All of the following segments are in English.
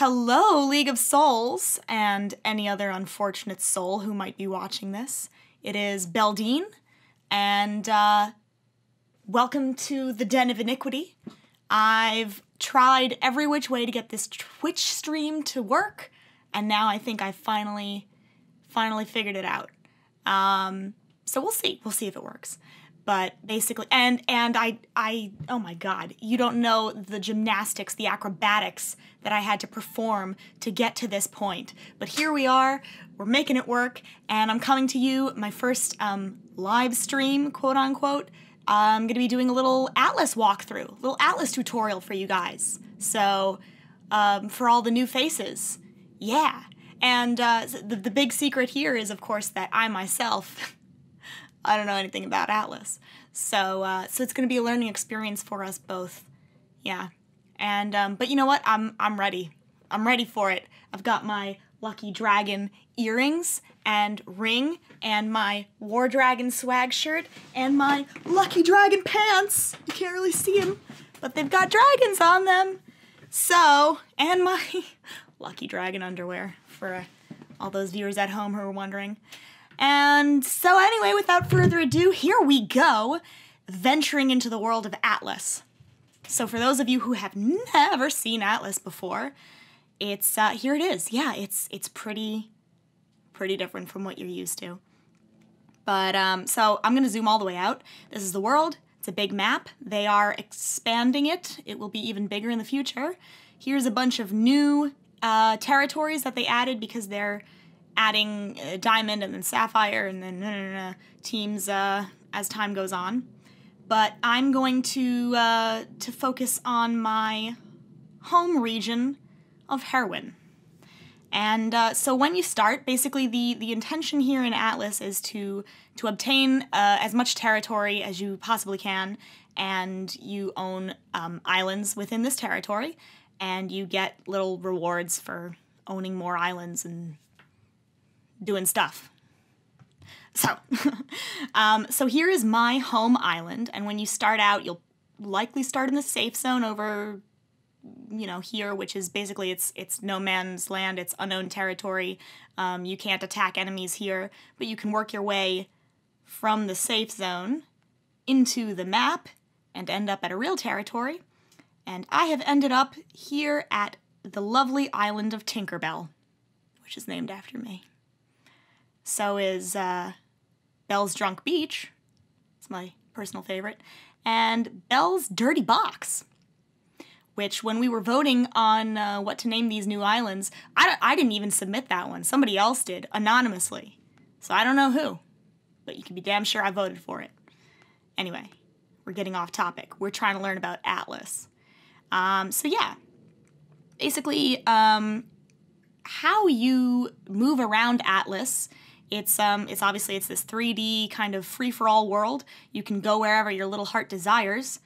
Hello, League of Souls, and any other unfortunate soul who might be watching this. It is Beldine, and welcome to the Den of Iniquity. I've tried every which way to get this Twitch stream to work, and now I think I finally figured it out. So we'll see. We'll see if it works. But basically, and I, oh my God, you don't know the gymnastics, the acrobatics that I had to perform to get to this point. But here we are, we're making it work, and I'm coming to you, my first live stream, quote unquote. I'm gonna be doing a little Atlas walkthrough, a little Atlas tutorial for you guys. So, for all the new faces, yeah. And the big secret here is, of course, that I myself, I don't know anything about Atlas. So it's going to be a learning experience for us both. Yeah. And, but you know what? I'm ready. I'm ready for it. I've got my Lucky Dragon earrings and ring and my War Dragon swag shirt and my Lucky Dragon pants. You can't really see them, but they've got dragons on them. So, and my Lucky Dragon underwear for all those viewers at home who are wondering. And so anyway, without further ado, here we go, venturing into the world of Atlas. So for those of you who have never seen Atlas before, it's, here it is. Yeah, it's pretty different from what you're used to. But, so I'm gonna zoom all the way out. This is the world. It's a big map. They are expanding it. It will be even bigger in the future. Here's a bunch of new, territories that they added because they're adding Diamond and then Sapphire and then teams as time goes on. But I'm going to focus on my home region of Herwin. And so when you start, basically the intention here in Atlas is to obtain as much territory as you possibly can, and you own islands within this territory, and you get little rewards for owning more islands and doing stuff. So, so here is my home island, and when you start out, you'll likely start in the safe zone over, you know, here, which is basically, it's no man's land, it's unknown territory. You can't attack enemies here, but you can work your way from the safe zone into the map and end up at a real territory. And I have ended up here at the lovely island of Tinkerbell, which is named after me. So is Belle's Drunk Beach. It's my personal favorite. And Belle's Dirty Box, which when we were voting on what to name these new islands, I didn't even submit that one. Somebody else did, anonymously. So I don't know who, but you can be damn sure I voted for it. Anyway, we're getting off topic. We're trying to learn about Atlas. So yeah, basically, how you move around Atlas. It's obviously it's this 3D kind of free-for-all world. You can go wherever your little heart desires.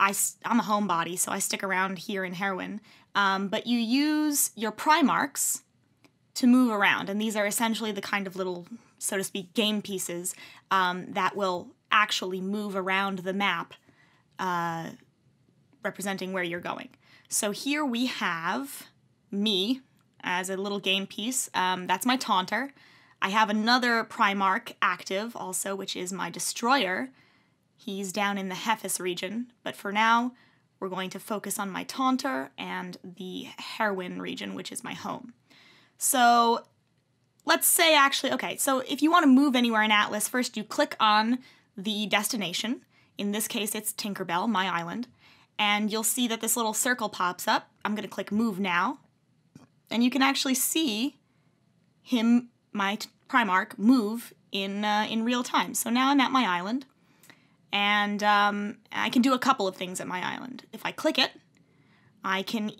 I'm a homebody, so I stick around here in Herwin. But you use your Primarchs to move around, and these are essentially the kind of little, so to speak, game pieces that will actually move around the map, representing where you're going. So here we have me as a little game piece. That's my Taunter. I have another Primarch active also, which is my Destroyer. He's down in the Hephaestus region, but for now, we're going to focus on my Taunter and the Herwin region, which is my home. So let's say actually, okay, so if you want to move anywhere in Atlas, first you click on the destination. In this case, it's Tinkerbell, my island, and you'll see that this little circle pops up. I'm going to click Move Now, and you can actually see him, my Primarch, move in real time. So now I'm at my island, and I can do a couple of things at my island. If I click it, I can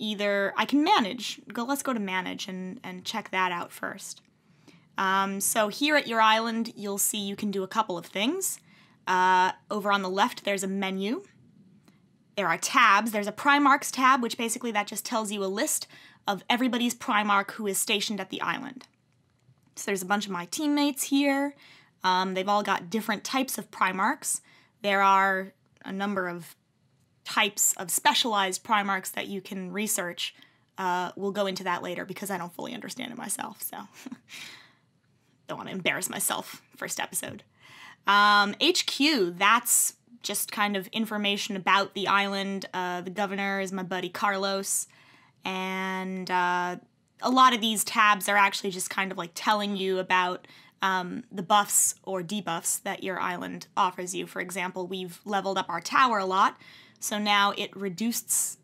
manage. Let's go to Manage and check that out first. So here at your island, you'll see you can do a couple of things. Over on the left, there's a menu. There are tabs. There's a Primarchs tab, which basically that just tells you a list of everybody's Primarch who is stationed at the island. So there's a bunch of my teammates here. They've all got different types of Primarchs. There are a number of types of specialized Primarchs that you can research We'll go into that later because I don't fully understand it myself, so don't want to embarrass myself first episode. HQ, that's just kind of information about the island. The governor is my buddy Carlos, and a lot of these tabs are actually just kind of like telling you about the buffs or debuffs that your island offers you. For example, we've leveled up our tower a lot, so now it reduces,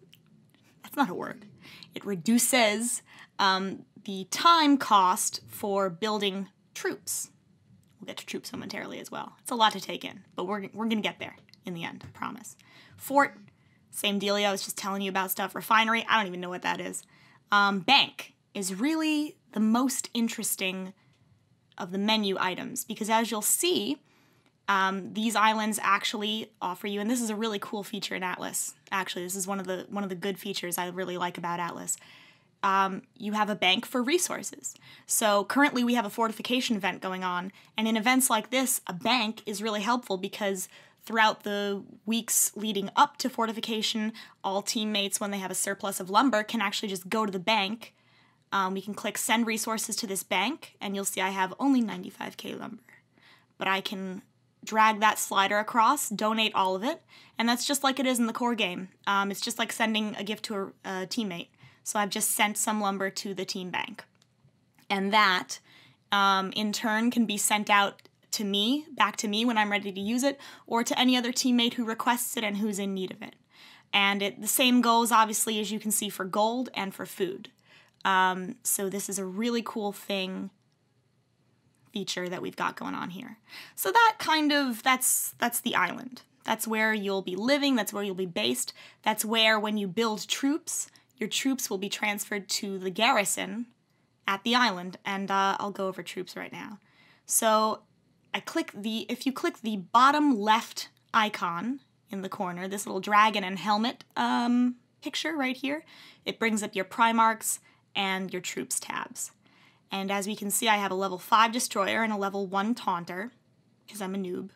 that's not a word, it reduces the time cost for building troops. We'll get to troops momentarily as well. It's a lot to take in, but we're gonna get there in the end, I promise. Fort, same dealio, I was just telling you about stuff. Refinery, I don't even know what that is. Bank is really the most interesting of the menu items, because as you'll see, these islands actually offer you, and this is a really cool feature in Atlas. Actually, this is one of the good features I really like about Atlas. You have a bank for resources. So currently we have a fortification event going on, and in events like this, a bank is really helpful because throughout the weeks leading up to fortification, all teammates, when they have a surplus of lumber, can actually just go to the bank. We can click send resources to this bank, and you'll see I have only 95k lumber. But I can drag that slider across, donate all of it, and that's just like it is in the core game. It's just like sending a gift to a teammate. So I've just sent some lumber to the team bank. And that, in turn, can be sent out to me, back to me when I'm ready to use it, or to any other teammate who requests it and who's in need of it. And the same goes, obviously, as you can see, for gold and for food. So this is a really cool feature that we've got going on here. So that that's the island. That's where you'll be living, that's where you'll be based. That's where, when you build troops, your troops will be transferred to the garrison at the island, and I'll go over troops right now. So if you click the bottom left icon in the corner, this little dragon and helmet picture right here, it brings up your Primarchs and your troops tabs. And as we can see, I have a level 5 destroyer and a level 1 taunter, because I'm a noob.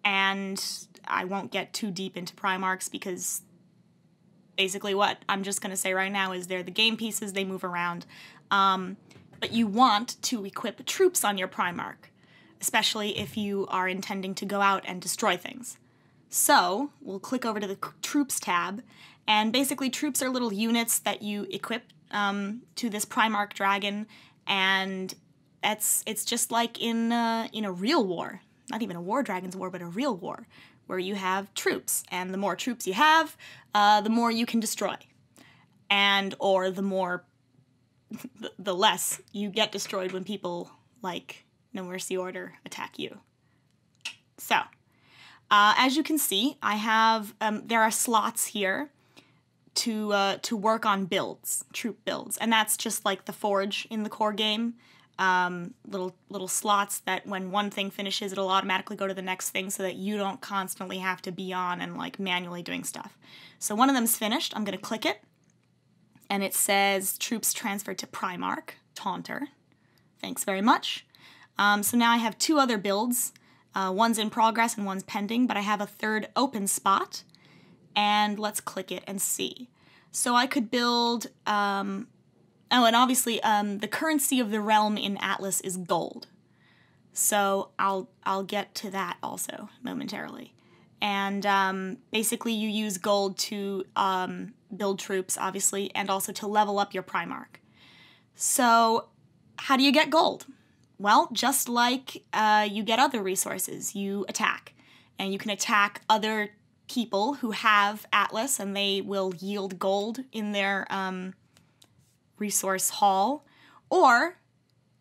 And I won't get too deep into Primarchs because basically what I'm just going to say right now is they're the game pieces, they move around. But you want to equip troops on your Primarch, especially if you are intending to go out and destroy things. So we'll click over to the Troops tab, and basically troops are little units that you equip to this Primarch dragon, and it's just like in a real war. Not even a War Dragons war, but a real war, where you have troops, and the more troops you have, the more you can destroy. Or the less you get destroyed when people like No Mercy Order attack you. So, as you can see, I have, there are slots here to work on builds, troop builds, and that's just like the forge in the core game. Little slots that when one thing finishes, it'll automatically go to the next thing so that you don't constantly have to be on and like manually doing stuff. So one of them's finished. I'm going to click it, and it says troops transferred to Primarch, Taunter. Thanks very much. So now I have 2 other builds. One's in progress and one's pending, but I have a 3rd open spot, and let's click it and see. So I could build, oh, and obviously the currency of the realm in Atlas is gold. So I'll get to that also momentarily. And basically you use gold to build troops, obviously, and also to level up your Primarch. So how do you get gold? Well, just like you get other resources, you attack. And you can attack other people who have Atlas, and they will yield gold in their resource haul. Or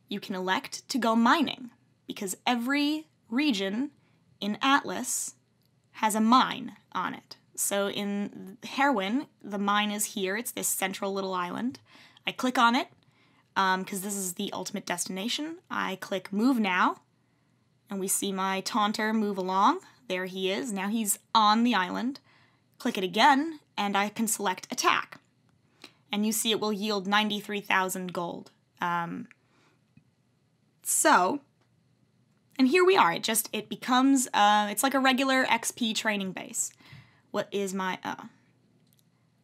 you can elect to go mining, because every region in Atlas has a mine on it. So in Herwin, the mine is here. It's this central little island. I click on it, because this is the ultimate destination. I click Move Now, and we see my Taunter move along. There he is. Now he's on the island. Click it again, and I can select Attack. And you see it will yield 93,000 gold. And here we are. It becomes, it's like a regular XP training base. What is my,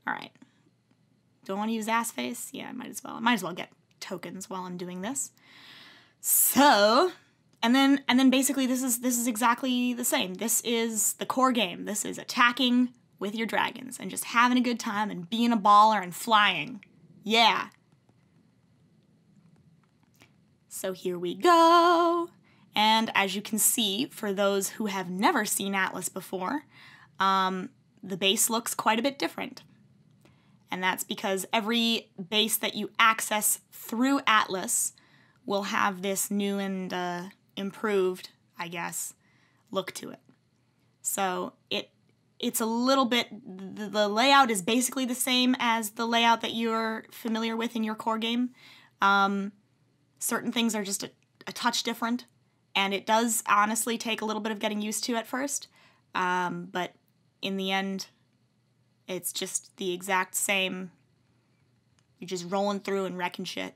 All right. Do I want to use ass face? Yeah, I might as well. I might as well get tokens while I'm doing this. So, and then basically this is exactly the same. This is the core game. This is attacking with your dragons and just having a good time and being a baller and flying. Yeah. So here we go. And as you can see, for those who have never seen Atlas before, the base looks quite a bit different. And that's because every base that you access through Atlas will have this new and improved, I guess, look to it. So it's a little bit, the layout is basically the same as the layout that you're familiar with in your core game. Certain things are just a touch different, and it does honestly take a little bit of getting used to at first, but in the end, it's just the exact same. You're just rolling through and wrecking shit.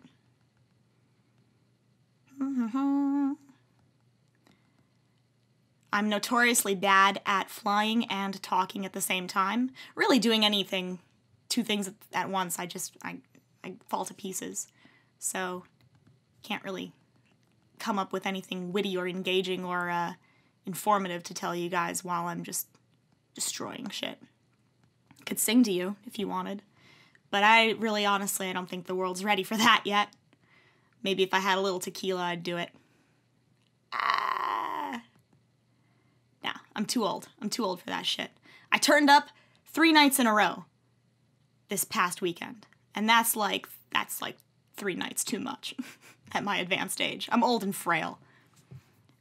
I'm notoriously bad at flying and talking at the same time. Really doing anything, two things at once, I fall to pieces. So, can't really come up with anything witty or engaging or informative to tell you guys while I'm just destroying shit. Could sing to you if you wanted, but I really honestly I don't think the world's ready for that yet. Maybe if I had a little tequila I'd do it. No, I'm too old. I'm too old for that shit. I turned up 3 nights in a row this past weekend, and that's like 3 nights too much at my advanced age. I'm old and frail.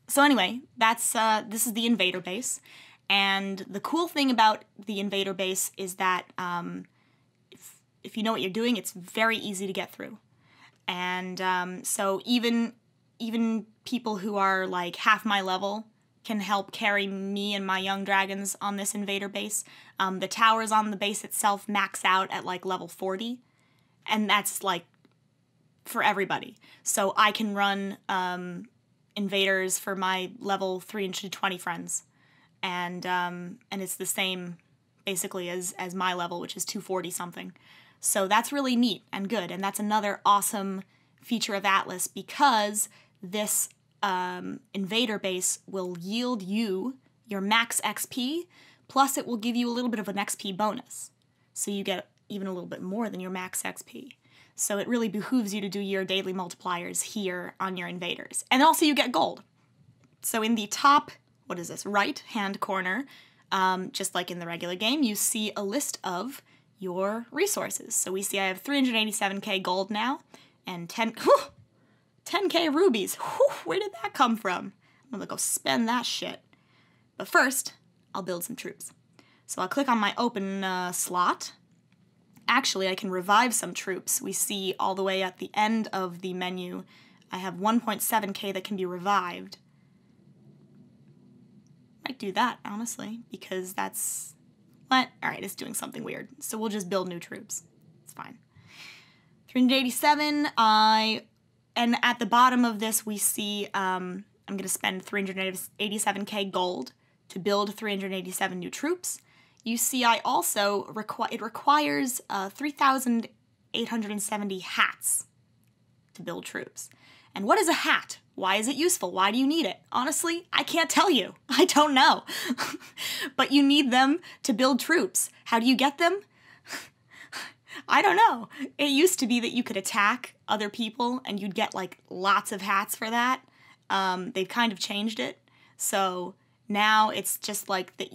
So anyway, that's this is the Invader Base. And the cool thing about the Invader Base is that if you know what you're doing, it's very easy to get through. And so even people who are like half my level can help carry me and my young dragons on this Invader Base. The towers on the base itself max out at like level 40, and that's like for everybody. So I can run invaders for my level 320 friends. And it's the same basically as my level, which is 240 something. So that's really neat and good, and that's another awesome feature of Atlas, because this Invader Base will yield you your max XP, plus it will give you a little bit of an XP bonus. So you get even a little bit more than your max XP. So it really behooves you to do your daily multipliers here on your invaders. And also you get gold. So in the top, what is this, right-hand corner, just like in the regular game, you see a list of your resources. So we see I have 387k gold now, and 10k rubies. Whew, where did that come from? I'm gonna go spend that shit. But first, I'll build some troops. So I'll click on my open slot. Actually, I can revive some troops. We see all the way at the end of the menu, I have 1.7k that can be revived. Might do that, honestly, because that's... What? Alright, it's doing something weird. So we'll just build new troops. It's fine. 387, and at the bottom of this we see I'm going to spend 387k gold to build 387 new troops. You see I also, it requires 3,870 hats to build troops. And what is a hat? Why is it useful? Why do you need it? Honestly, I can't tell you. I don't know. But you need them to build troops. How do you get them? I don't know. It used to be that you could attack other people and you'd get like lots of hats for that. They've kind of changed it. So now it's just like that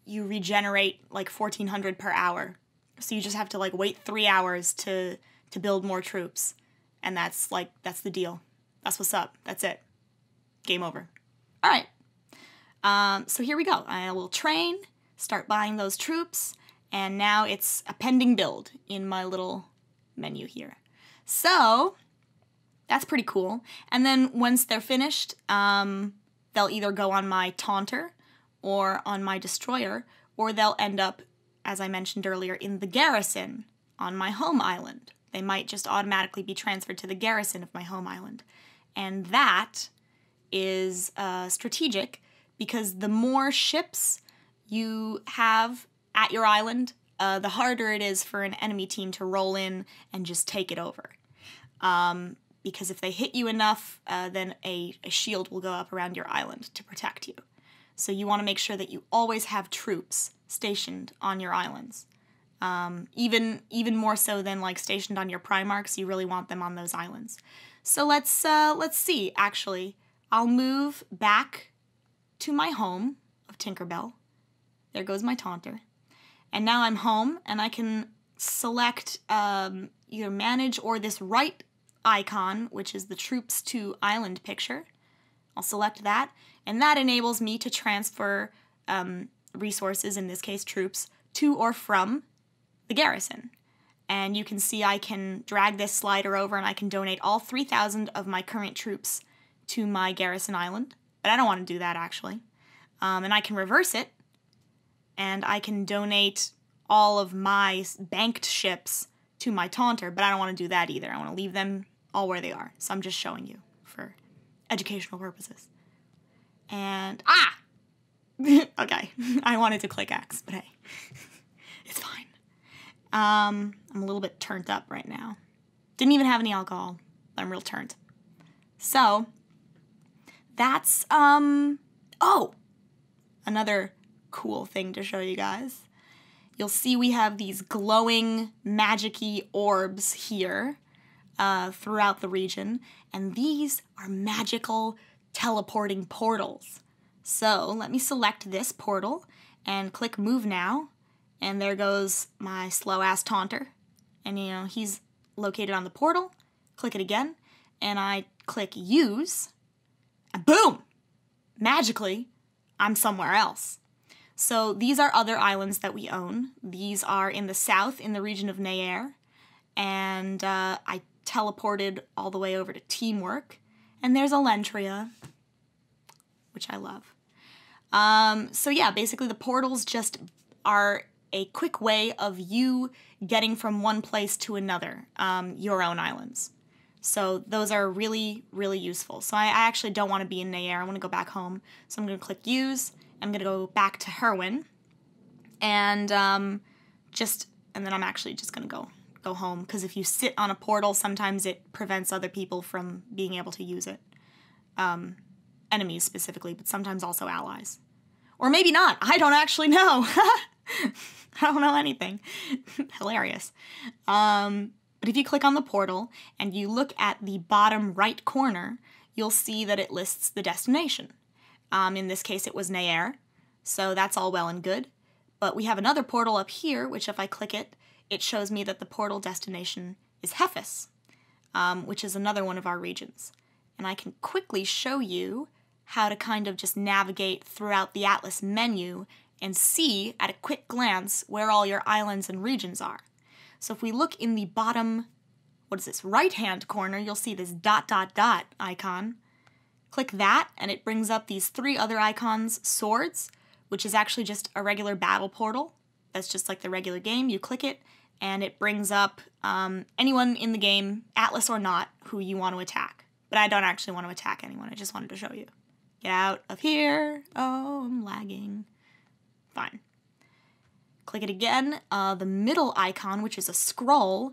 you regenerate like 1,400 per hour. So you just have to like wait 3 hours to build more troops. And that's the deal. That's what's up. That's it. Game over. All right. So here we go. I will train, start buying those troops, and now it's a pending build in my little menu here. So that's pretty cool. And then once they're finished, they'll either go on my Taunter or on my Destroyer, or they'll end up, as I mentioned earlier, in the garrison on my home island. They might just automatically be transferred to the garrison of my home island. And that is strategic, because the more ships you have at your island, the harder it is for an enemy team to roll in and just take it over. Because if they hit you enough, then a shield will go up around your island to protect you. So you want to make sure that you always have troops stationed on your islands. Even more so than like stationed on your Primarchs, you really want them on those islands. So let's see, actually. I'll move back to my home of Tinkerbell. There goes my Taunter. And now I'm home, and I can select either manage or this right icon, which is the troops to island picture. I'll select that, and that enables me to transfer resources, in this case troops, to or from the garrison. And you can see I can drag this slider over and I can donate all 3,000 of my current troops to my garrison island. But I don't want to do that, actually. And I can reverse it, and I can donate all of my banked ships to my Taunter, but I don't want to do that either. I want to leave them all where they are. So I'm just showing you for educational purposes. And, okay, I wanted to click X, but hey, it's fine. I'm a little bit turned up right now. Didn't even have any alcohol, but I'm real turned. So, that's, another cool thing to show you guys. You'll see we have these glowing, magic-y orbs here throughout the region, and these are magical teleporting portals. So let me select this portal and click Move Now, and there goes my slow-ass Taunter. And, you know, he's located on the portal. Click it again, and I click Use, and boom! Magically, I'm somewhere else. So these are other islands that we own. These are in the south, in the region of Nair, and I teleported all the way over to Teamwork, and there's Elentria, which I love. So yeah, basically the portals just are a quick way of you getting from one place to another, your own islands. So those are really, really useful. So I actually don't want to be in Nair. I want to go back home. So I'm going to click Use. I'm going to go back to Herwin. And then I'm actually just going to go home. Because if you sit on a portal, sometimes it prevents other people from being able to use it. Enemies specifically, but sometimes also allies. Or maybe not. I don't actually know. I don't know anything. Hilarious. But if you click on the portal and you look at the bottom right corner, you'll see that it lists the destination. In this case, it was Nair, so that's all well and good. But we have another portal up here, which if I click it, it shows me that the portal destination is Hephaestus, which is another one of our regions. And I can quickly show you how to kind of just navigate throughout the Atlas menu and see at a quick glance where all your islands and regions are. So if we look in the bottom, right-hand corner, you'll see this ... icon. Click that, and it brings up these 3 other icons, swords, which is actually just a regular battle portal. That's just like the regular game. You click it, and it brings up anyone in the game, Atlas or not, who you want to attack. But I don't actually want to attack anyone. I just wanted to show you. Get out of here. Oh, I'm lagging. Fine. Click it again. The middle icon, which is a scroll,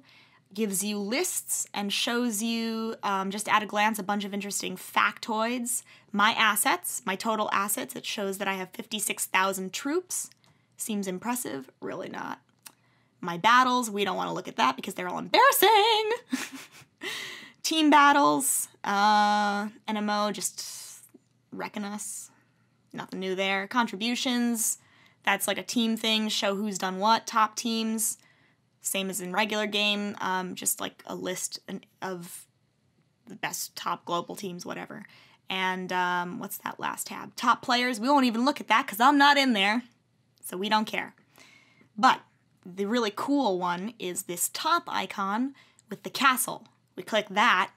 gives you lists and shows you, just at a glance, a bunch of interesting factoids. My assets, my total assets, it shows that I have 56,000 troops. Seems impressive. Really not. My battles, we don't want to look at that because they're all embarrassing. Team battles, NMO, just wrecking us. Nothing new there. Contributions. That's like a team thing, show who's done what, top teams, same as in regular game, just like a list of the best top global teams, whatever. And what's that last tab? Top players, we won't even look at that because I'm not in there, so we don't care. But the really cool one is this top icon with the castle. We click that,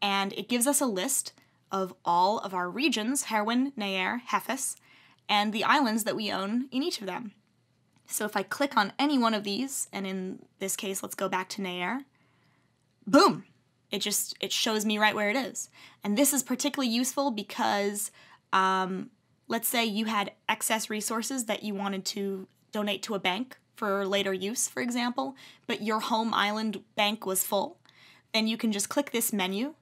and it gives us a list of all of our regions, Herwin, Nair, Hephaestus, and the islands that we own in each of them. So if I click on any one of these, and in this case, let's go back to Nair, boom! It shows me right where it is. And this is particularly useful because, let's say you had excess resources that you wanted to donate to a bank for later use, for example, but your home island bank was full, then you can just click this menu,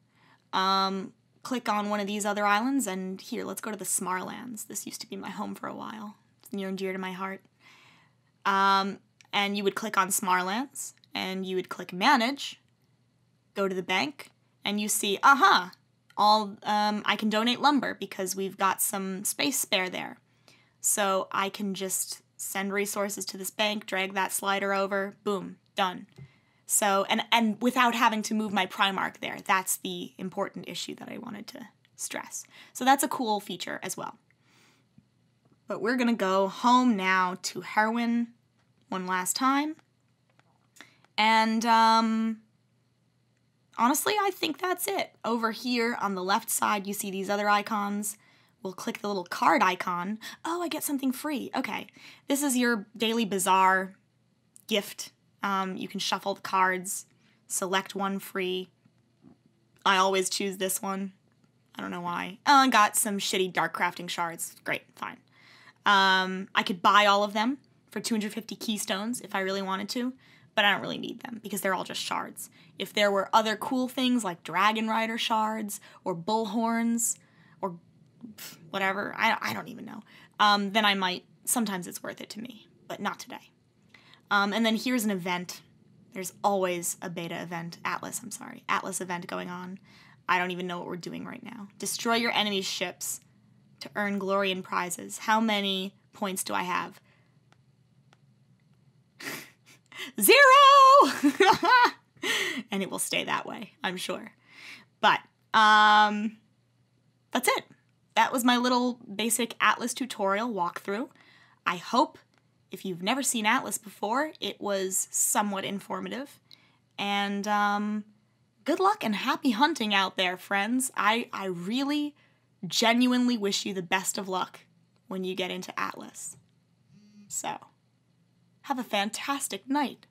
click on one of these other islands, and here, let's go to the Smarlands. This used to be my home for a while. It's near and dear to my heart. And you would click on Smarlands, and you would click Manage, go to the bank, and you see, I can donate lumber because we've got some space spare there. So I can just send resources to this bank, drag that slider over, boom, done. So, and without having to move my Primark there, that's the important issue that I wanted to stress. So that's a cool feature as well. But we're gonna go home now to Heroin one last time. And honestly, I think that's it. Over here on the left side, you see these other icons. We'll click the little card icon. Oh, I get something free. Okay. This is your daily Bazaar gift. You can shuffle the cards, select one free. I always choose this one. I don't know why. Oh, I got some shitty dark crafting shards. Great, fine. I could buy all of them for 250 keystones if I really wanted to, but I don't really need them because they're all just shards. If there were other cool things like Dragon Rider shards or bullhorns or whatever, I don't even know, then I might, sometimes it's worth it to me, but not today. And then here's an event. There's always a beta event, Atlas event going on. I don't even know what we're doing right now. Destroy your enemy's ships to earn glory and prizes. How many points do I have? 0! And it will stay that way, I'm sure. But, that's it. That was my little basic Atlas tutorial walkthrough. I hope, if you've never seen Atlas before, it was somewhat informative. And, good luck and happy hunting out there, friends. I really, genuinely wish you the best of luck when you get into Atlas. So, have a fantastic night.